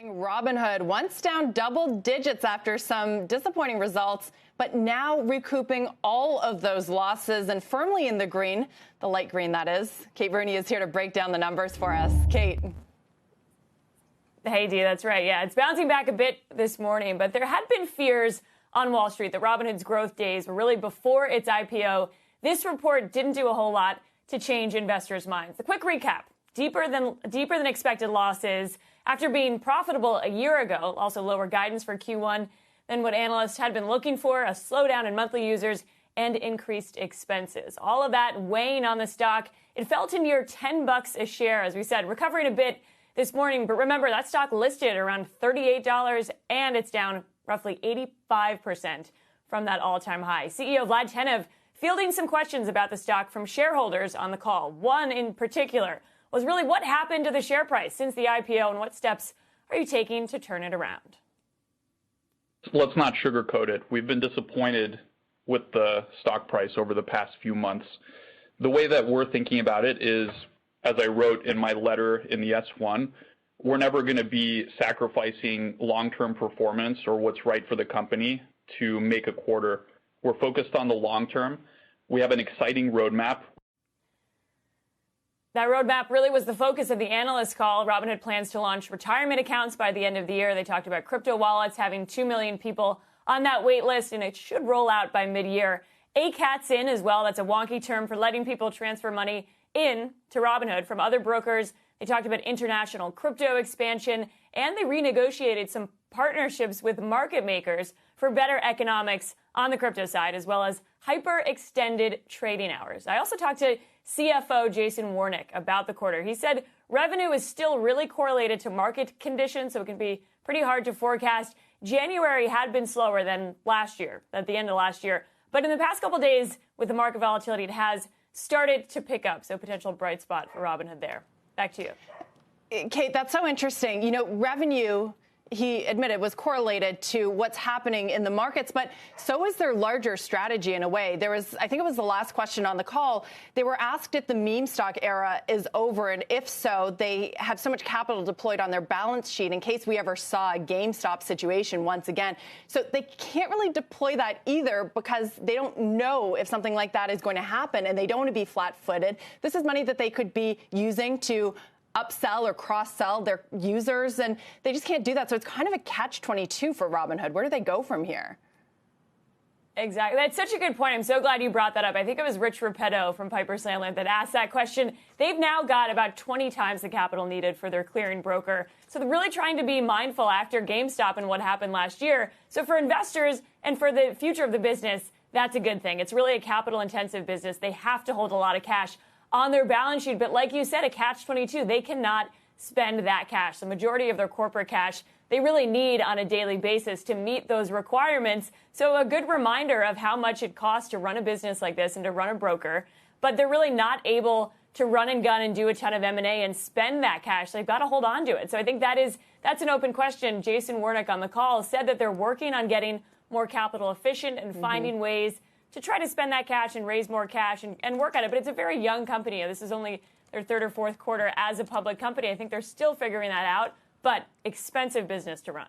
Robinhood, once down double digits after some disappointing results, but now recouping all of those losses and firmly in the green, the light green that is. Kate Rooney is here to break down the numbers for us. Kate. Hey, Dee, that's right. Yeah, it's bouncing back a bit this morning, but there had been fears on Wall Street that Robinhood's growth days were really before its IPO. This report didn't do a whole lot to change investors' minds. A quick recap. Deeper than expected losses after being profitable a year ago. Also lower guidance for Q1 than what analysts had been looking for, a slowdown in monthly users, and increased expenses. All of that weighing on the stock. It fell to near $10 a share, as we said, recovering a bit this morning. But remember, that stock listed around $38, and it's down roughly 85% from that all-time high. CEO Vlad Tenev fielding some questions about the stock from shareholders on the call. One in particular was really what happened to the share price since the IPO and what steps are you taking to turn it around? Let's not sugarcoat it. We've been disappointed with the stock price over the past few months. The way that we're thinking about it is, as I wrote in my letter in the S1, we're never going to be sacrificing long-term performance or what's right for the company to make a quarter. We're focused on the long term. We have an exciting roadmap. That roadmap really was the focus of the analyst call. Robinhood plans to launch retirement accounts by the end of the year. They talked about crypto wallets, having 2 million people on that wait list, and it should roll out by mid-year. ACATS in as well. That's a wonky term for letting people transfer money in to Robinhood from other brokers. They talked about international crypto expansion, and they renegotiated some partnerships with market makers for better economics on the crypto side, as well as hyper-extended trading hours. I also talked to CFO Jason Warnick about the quarter. He said revenue is still really correlated to market conditions, so it can be pretty hard to forecast. January had been slower than last year, at the end of last year. But in the past couple days, with the market volatility, it has started to pick up. So potential bright spot for Robinhood there. Back to you. Kate, that's so interesting. You know, revenue, he admitted, was correlated to what's happening in the markets, but so is their larger strategy in a way. There was, I think it was the last question on the call, they were asked if the meme stock era is over, and if so, they have so much capital deployed on their balance sheet in case we ever saw a GameStop situation once again. So they can't really deploy that either because they don't know if something like that is going to happen, and they don't want to be flat-footed. This is money that they could be using to upsell or cross-sell their users, and they just can't do that. So it's kind of a catch-22 for Robinhood. Where do they go from here? Exactly. That's such a good point. I'm so glad you brought that up. I think it was Rich Repetto from Piper Sandler that asked that question. They've now got about 20 times the capital needed for their clearing broker. So they're really trying to be mindful after GameStop and what happened last year. So for investors and for the future of the business, that's a good thing. It's really a capital-intensive business. They have to hold a lot of cash on their balance sheet. But like you said, a catch-22, they cannot spend that cash. The majority of their corporate cash they really need on a daily basis to meet those requirements. So a good reminder of how much it costs to run a business like this and to run a broker. But they're really not able to run and gun and do a ton of M&A and spend that cash. They've got to hold on to it. So I think that's an open question. Jason Warnick on the call said that they're working on getting more capital efficient and finding ways to try to spend that cash and raise more cash and work on it. But it's a very young company. This is only their third or fourth quarter as a public company. I think they're still figuring that out, but expensive business to run.